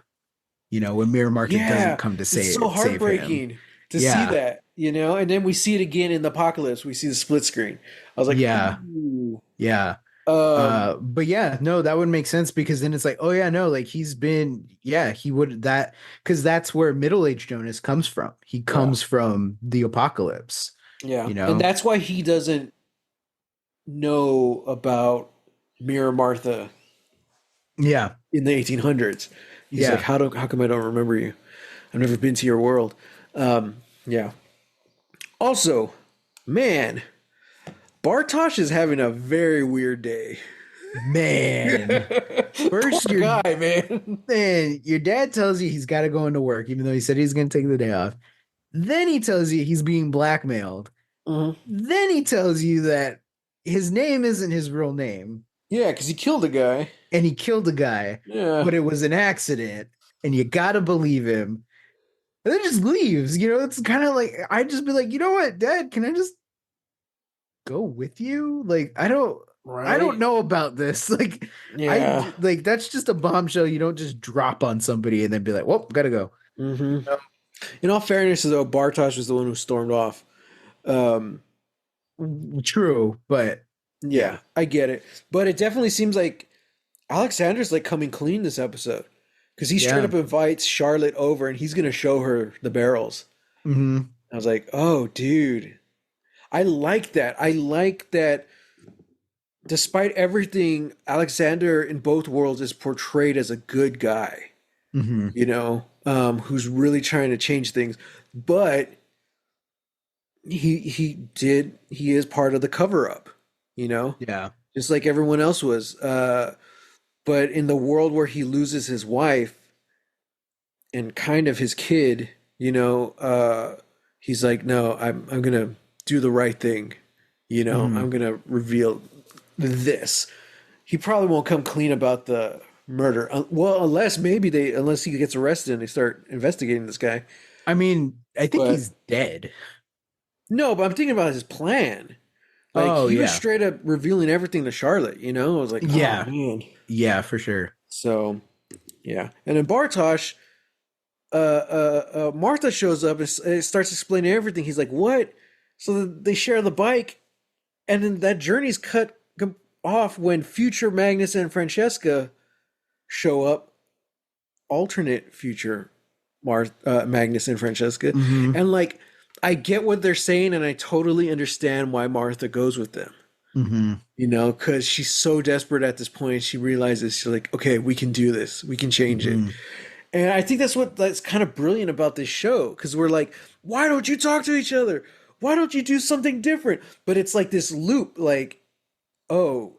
When Mirror Marta doesn't Yeah. come to It's so save him. heartbreaking to see Yeah. that. And then we see it again in the apocalypse. We see the split screen. I was like, Yeah. ooh. Yeah. Um, But yeah, no, that would make sense, because then it's like, oh yeah, no, like he would that, because that's where middle-aged Jonas comes from. He yeah. comes from the apocalypse, Yeah. you And know? that's why he doesn't know about Mira Martha Yeah, in the 1800s. He's like, yeah. how come I don't remember you? I've never been to your world. Yeah. Also, man, Bartosh is having a very weird day. Man. First, Poor guy, man. your dad tells you he's got to go into work, even though he said he's going to take the day off. Then he tells you he's being blackmailed. Mhm. Then he tells you that his name isn't his real name, Yeah, because he killed a guy. and he killed a guy, Yeah. but it was an accident, and you gotta believe him. And then just leaves. It's kind of like, I'd just be like, you know what, Dad, can I just go with you? Like, I don't Right? know about this. Like, Yeah. like, that's just a bombshell you don't just drop on somebody and then be like, well, gotta go. hmm In all fairness, though, Bartosh was the one who stormed off. Um, True, but yeah. yeah, I get it. But it definitely seems like Alexander's like coming clean this episode because he straight Yeah. up invites Charlotte over and he's gonna show her the barrels. Hmm. I was like, oh, dude, I like that. I like that. Despite everything, Alexander in both worlds is portrayed as a good guy, Hmm. who's really trying to change things. But he is part of the cover up, you know, Yeah. just like everyone else was. But in the world where he loses his wife and kind of his kid, he's like, no, I'm gonna do the right thing, You know, Hmm. I'm gonna reveal this. He probably won't come clean about the murder. Well, unless he gets arrested and they start investigating this guy. I mean, I think But he's dead. no, but I'm thinking about his plan. Like Oh he was yeah. straight up revealing everything to Charlotte, you know? I was like, oh Yeah. man. Yeah, for sure. So yeah. And then Bartosh, Martha shows up and starts explaining everything. He's like, what? So they share the bike, and then that journey's cut off when future Magnus and Francesca show up, alternate future Magnus and Francesca. Hmm. And like, I get what they're saying, and I totally understand why Martha goes with them. Hmm. You know, because she's so desperate at this point. She realizes she's like, okay, we can do this. We can change it. Hmm. And I think that's kind of brilliant about this show because we're like, why don't you talk to each other? Why don't you do something different? But it's like this loop, like, oh,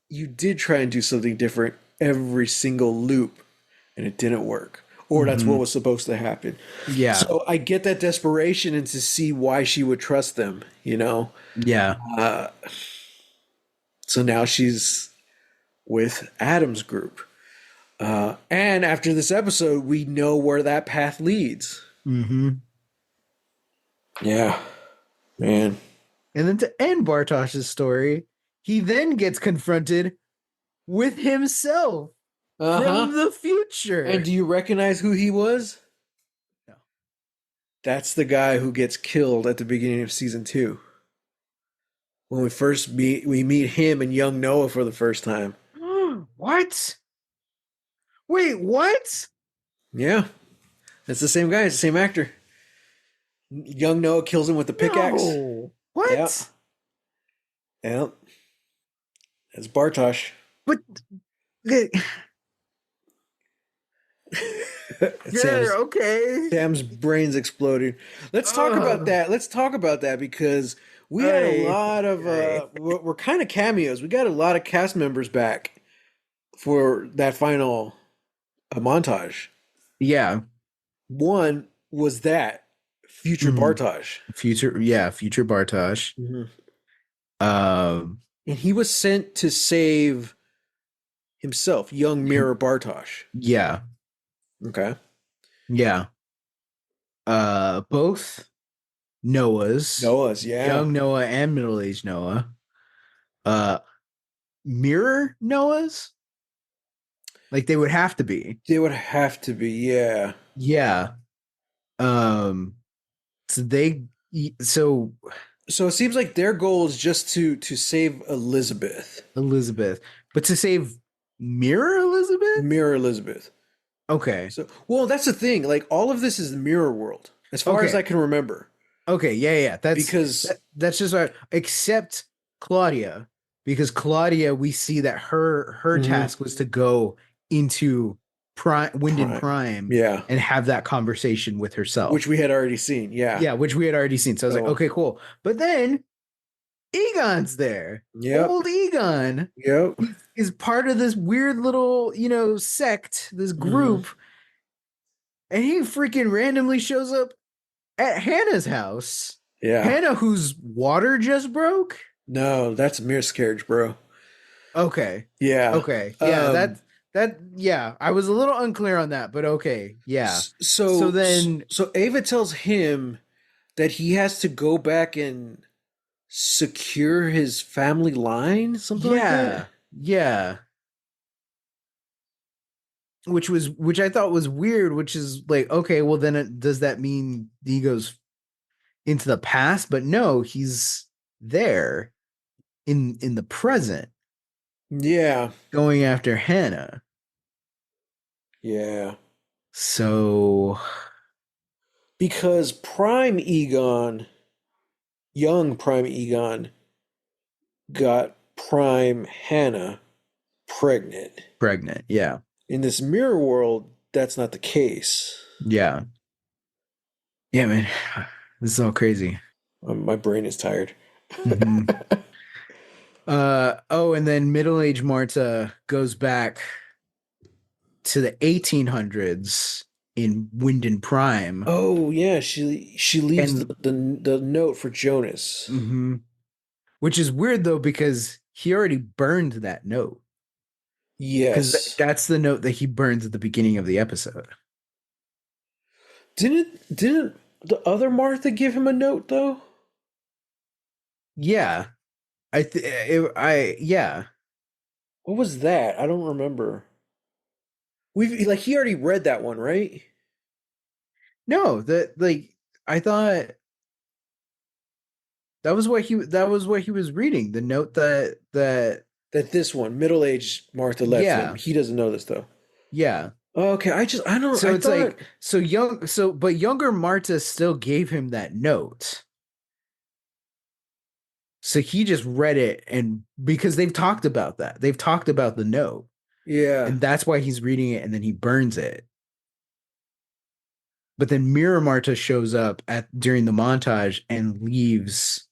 you did try and do something different every single loop, and it didn't work. Or that's what Hmm. was supposed to happen. Yeah. So I get that desperation and to see why she would trust them, you know? Yeah. Uh, so now she's with Adam's group. And after this episode, we know where that path leads. Hmm. Yeah, man. And then to end Bartosh's story, he then gets confronted with himself Uh from huh. the And future. do you recognize who he was? No. That's the guy who gets killed at the beginning of season 2. When we meet him and young Noah for the first time. What? Wait, what? Yeah, it's the same guy. It's the same actor. Young Noah kills him with the pickaxe. No. Yeah, What? yeah. It's Bartosh. But yeah, Sam's okay. Sam's brain's exploding. Let's talk about Oh, that. Let's talk about that because we had a I, lot of I, we're kind of cameos. We got a lot of cast members back for that final montage. yeah. One was that future Mhm. Bartosh. Future Bartosh. Mhm. Um, And he was sent to save himself, young Mirror Bartosh. yeah, Okay. yeah. Both Noah's, Noah's, yeah. young Noah and middle-aged Noah. Uh, mirror Noah's, like they would have to be. They would have to be, yeah. Yeah. Um, so they, so So it seems like their goal is just to save Elizabeth. Elizabeth, but to save Mirror Elizabeth? Mirror Elizabeth. Okay. So, well, that's the thing. Like, all of this is the mirror world, as far as Okay. I can remember. Okay. Yeah. Yeah. Because, That's just right. Except Claudia, because Claudia, we see that her mhm, task was to go into Wind and Prime. Prime Yeah. and have that conversation with Which herself. we had already seen. Yeah. Yeah, which we had already seen. So I was like, So, okay, cool. But then Egon's there. yep. Old Egon Yep. is part of this weird little, sect, this Mhm. group, and he freaking randomly shows up at Hannah's house. Yeah. Hannah, whose water just broke. No, that's a miscarriage, bro. Okay. Yeah. Okay. Yeah, Um, yeah, I was a little unclear on that, but okay. Yeah. So so, then so Ava tells him that he has to go back and secure his family line, something like that. yeah. Yeah. Which I thought was weird, which is like, okay, well then does that mean he goes into the past? But no, he's there in the present Yeah. going after Hannah. Yeah. So Because Prime Egon, young Prime Egon, got Prime Hannah pregnant. pregnant. Yeah. In this mirror world, that's not the case. Yeah. Yeah, man. This is all crazy. My brain is tired. Hmm. Oh, and then middle-aged Marta goes back to the 1800s in Wind and Prime. Oh yeah, she leaves And the note for Jonas. mhm. which is weird though because he already burned that note. Because Yes. that's the note that he burns at the beginning of the episode. Didn't the other Martha give him a note though? Yeah, yeah. What was that? I don't remember. We've like he already read that one, right? No, that like I thought that was what he was reading. The note that That this one, middle-aged Martha left him. yeah, He doesn't know this though. yeah. Okay, I don't So I it's thought like but younger Marta still gave him that note. So he just read it and because they've talked about that. They've talked about the note. yeah. And that's why he's reading it and then he burns it. But then Mira Marta shows up at during the montage and leaves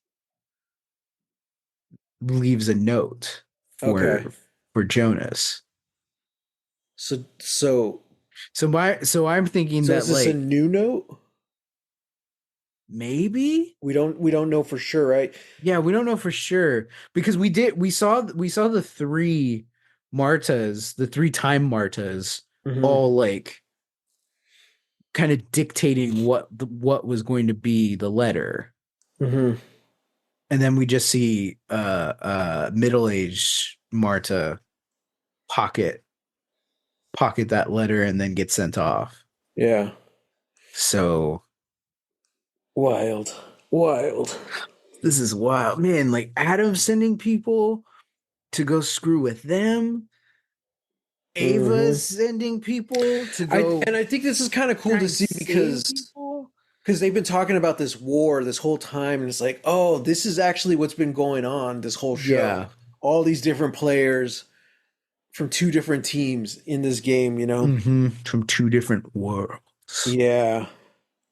a note Okay. for Jonas. So So I'm thinking so is that this a like new note? maybe We don't know for sure, right? yeah, we don't know for sure because we saw the three Martas, the three time Martas Mm-hmm. all like kind of dictating what was going to be the letter. Mm-hmm. And then we just see middle-aged Marta pocket that letter and then get sent off. Yeah. So Wild. Wild. this is wild, man. Like Adam sending people to go screw with them. Mm-hmm. Ava's sending people to I go and I think this is kind of cool try to and see save people. because they've been talking about this war this whole time, and it's like, oh, this is actually what's been going on this whole show. Yeah. All these different players from two different teams in this game, you know? From two different worlds. Yeah.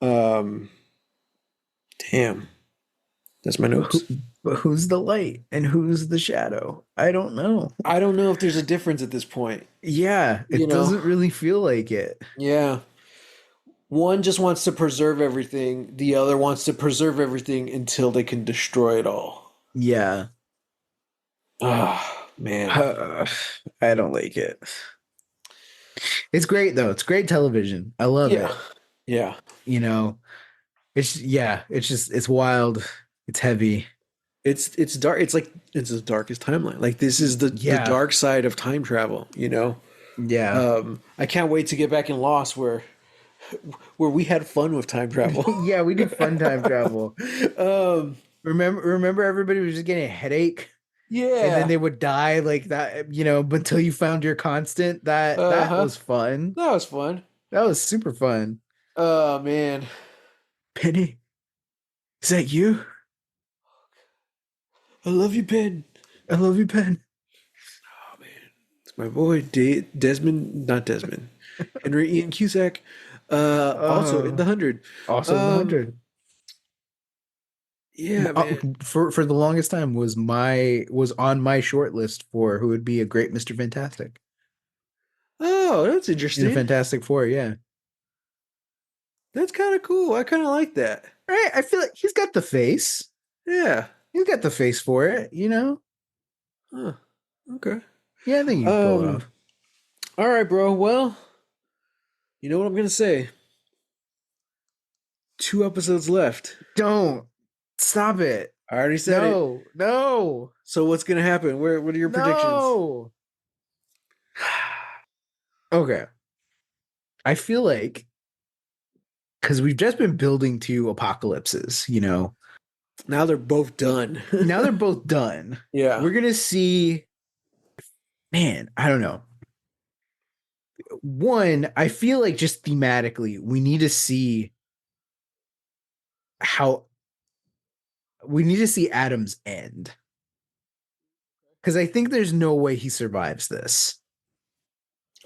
Um, damn. That's my Who, notes. but who's the light and who's the shadow? I don't know. I don't know if there's a difference at this point, Yeah, you it know? doesn't really feel like it. Yeah. One just wants to preserve everything, the other wants to preserve everything until they can destroy it all. Yeah. Ah, man. I don't like it. It's great though. It's great television. I love Yeah. it. Yeah. You know, it's just it's wild. It's heavy. It's dark. It's like it's the darkest timeline. Like this is the Yeah. dark side of time travel, you know? Yeah. I can't wait to get back in Lost where we had fun with time travel. Yeah, we did fun time travel. um Remember everybody was just getting a headache and then yeah. they would die like that, until you found your constant. That Uh-huh. was fun. That was fun. That was super fun. Oh man. Penny, is that you? I love you, Ben. I love you, Penn. Oh man. It's my boy Desmond, not Desmond. Henry Ian Cusack. Also in Uh, the 100. also in the Um 100. yeah, man. For the longest time was on my short list for who would be a great Mr. Fantastic Oh, that's in the interesting. Fantastic Four. Yeah, That's kind of cool. I kind of like that. right. I feel like he's got the face. Yeah. He's got the face for it. Huh. Okay. Yeah, I think you can pull it Um, off. all right, bro. Well, you know what I'm gonna say. 2 episodes left. Don't stop it. I already said it. No, no, So what's gonna happen? What are your predictions? no. Okay, I feel like because we've just been building to apocalypses. Now they're both done. Now they're both done. Yeah. We're gonna see. Man, I don't know. One, I feel like just thematically, we need to see how we need to see Adam's end. Because I think there's no way he survives this.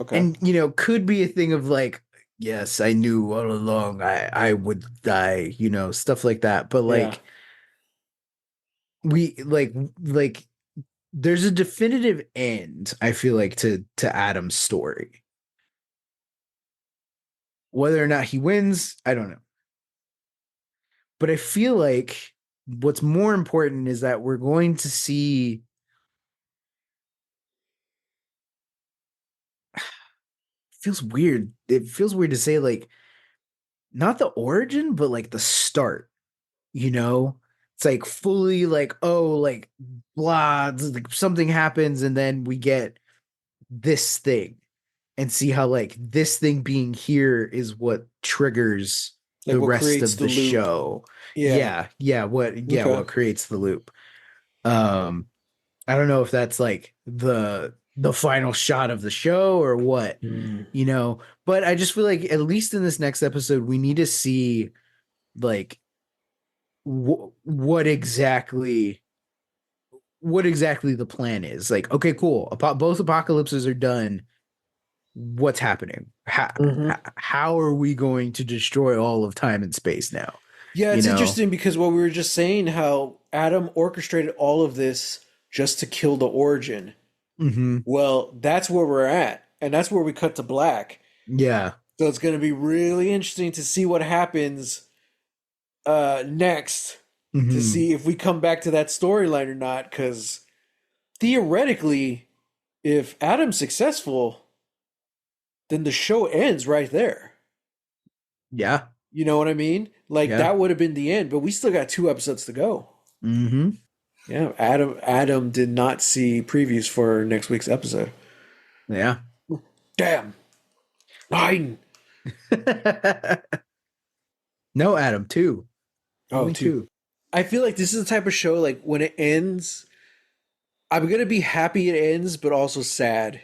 Okay. And could be a thing of like, yes, I knew all along I would die, stuff like that. But Yeah. like we like there's a definitive end, I feel like, to Adam's story. Whether or not he wins, I don't know. But I feel like what's more important is that we're going to see, feels weird. It feels weird to say like not the origin, but like the start, you know? It's like fully like, oh, like blah, like something happens and then we get this thing and see how like this thing being here is what triggers Like the what rest creates of the the loop? show. Yeah. Yeah, Okay. what creates the loop. Um I don't know if that's like the final shot of the show or what, Mm. you know, but I just feel like at least in this next episode we need to see like what exactly the plan is. Like, okay, cool. Both apocalypses are done. What's happening? Hmm. How are we going to destroy all of time and space now? Yeah, You it's know? interesting because what we were just saying, how Adam orchestrated all of this just to kill the origin. Hmm. Well, that's where we're at, and that's where we cut to black. Yeah. So it's going to be really interesting to see what happens next, to Hmm. see if we come back to that storyline or not. Because theoretically, if Adam's successful, then the show ends right there. Yeah. You know what I mean? Like Yeah. that would have been the end, but we still got 2 episodes to go. Hmm. Yeah, Adam did not see previews for next week's episode. Yeah. Damn. Nine. No, Adam, two. Oh, Only two. two. I feel like this is the type of show like when it ends, I'm gonna be happy it ends, but also sad.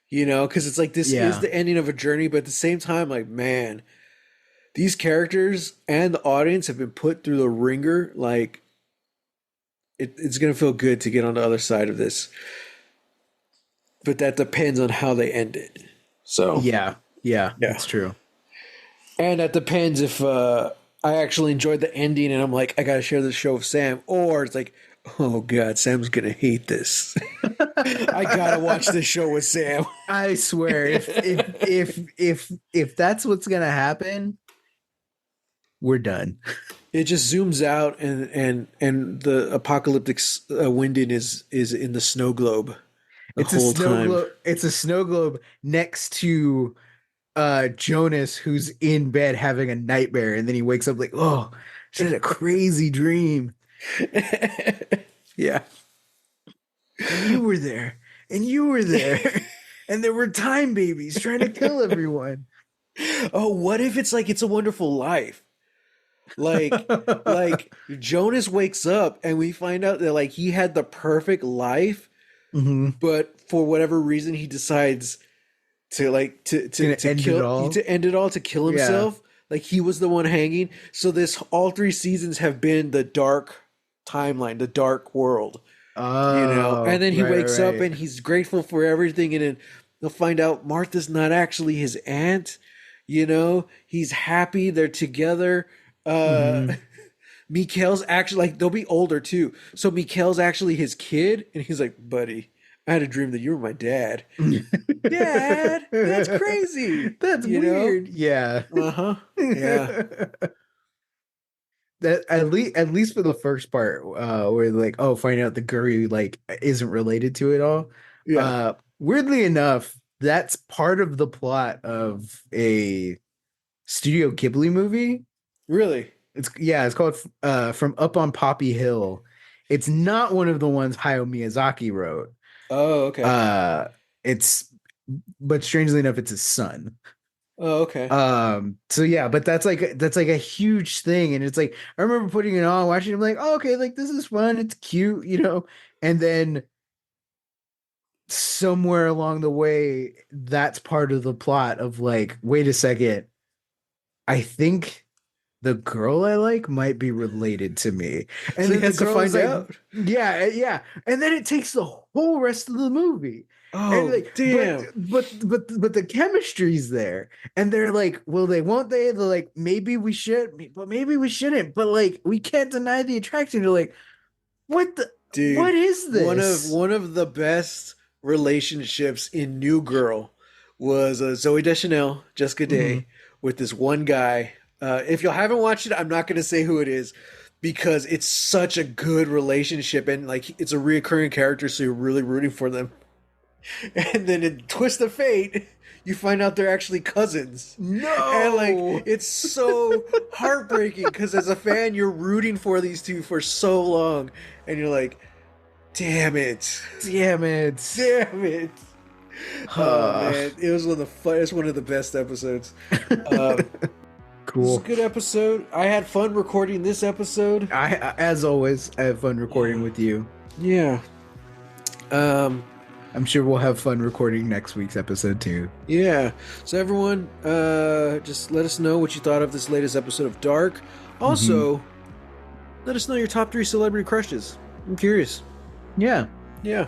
You know, because it's like this is Yeah. the ending of a journey, but at the same time, like, man, these characters and the audience have been put through the ringer. Like, it's gonna feel good to get on the other side of this. But that depends on how they end it. So Yeah. Yeah. yeah. That's true. And that depends if I actually enjoyed the ending and I'm like, I gotta share this show with Sam, or it's like, oh god, Sam's gonna hate this. I gotta watch this show with Sam. I swear, if that's what's gonna happen, we're done. It just zooms out and the apocalyptic winding is in the snow globe the It's a whole snow time. globe. It's a snow globe next to Jonas, who's in bed having a nightmare, and then he wakes up like, oh, she had a crazy dream, Yeah. and you were there, and you were there, and there were time babies trying to kill everyone. Oh, what if it's like It's a Wonderful Life? Like like Jonas wakes up and we find out that like he had the perfect life, Hmm. but for whatever reason he decides to like Gonna to end it kill all. to end it all, to kill Yeah. himself. Like he was the one hanging. So this all 3 seasons have been the dark timeline, the dark world, you know. Oh, And then he right, wakes up right, and he's grateful for everything, and then they'll find out Martha's not actually his aunt. You know, he's happy they're together. right. Uh Mikhail's actually like they'll be older too. So Mikhail's actually his kid, and he's like, buddy, I had a dream that you were my dad. Hmm. Dad, that's crazy. That's You know? weird. Yeah. Uh-huh. Yeah. That at least for the first part, where like, oh, finding out the Guri like isn't related to it all. Yeah. Weirdly enough, that's part of the plot of a Studio Ghibli movie. Really? It's called From Up on Poppy Hill. It's not one of the ones Hayao Miyazaki wrote. Oh, okay. Uh, it's but strangely enough, it's his son. Oh, okay. So yeah, but that's like a huge thing, and it's like I remember putting it on, watching it, I'm like, oh, okay, like this is fun, it's cute, and then somewhere along the way, that's part of the plot of like, wait a second, I think the girl I like might be related to me. And So he then the has to girl is find like, out. yeah, yeah. And then it takes the whole rest of the movie. And Oh, like, but damn. but but the chemistry's there. And they're like, well, they won't they? They're like, maybe we should, but maybe we shouldn't. But like, we can't deny the attraction. They're like, what Dude, is one of this? one of the best relationships in New Girl was Zoe Deschanel, Jessica Hmm. Day, with this one guy. If y'all haven't watched it, I'm not going to say who it is, because it's such a good relationship, and like it's a reoccurring character, so you're really rooting for them. And then in twist of fate, you find out they're actually cousins. And like No. it's so heartbreaking because as a fan, you're rooting for these two for so long, and you're like, damn it, Damn it. damn it. Oh man, it was one of the it's one of the best episodes. This is Cool. a good episode. I had fun recording this episode. As always, I have fun recording with you. Yeah. I'm sure we'll have fun recording next week's episode too. Yeah. So everyone, just let us know what you thought of this latest episode of Dark. Also, let us know your top 3 celebrity crushes. I'm curious. Yeah. Yeah.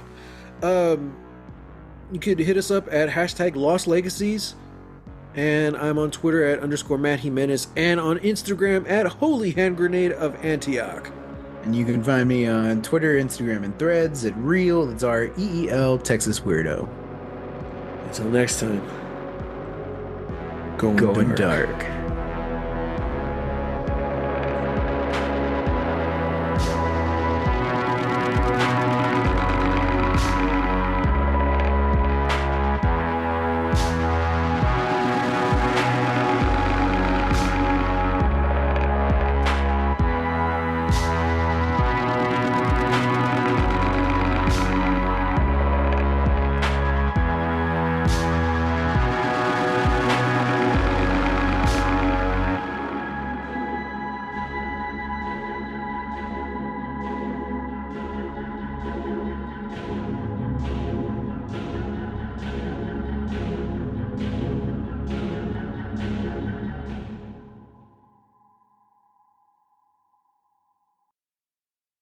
You could hit us up at hashtag Lost Legacies. And I'm on Twitter at _Matt Jimenez and on Instagram at Holy Hand Grenade of Antioch. And you can find me on Twitter, Instagram, and Threads at Real. That's REEL Texas Weirdo. Until next time. Going dark.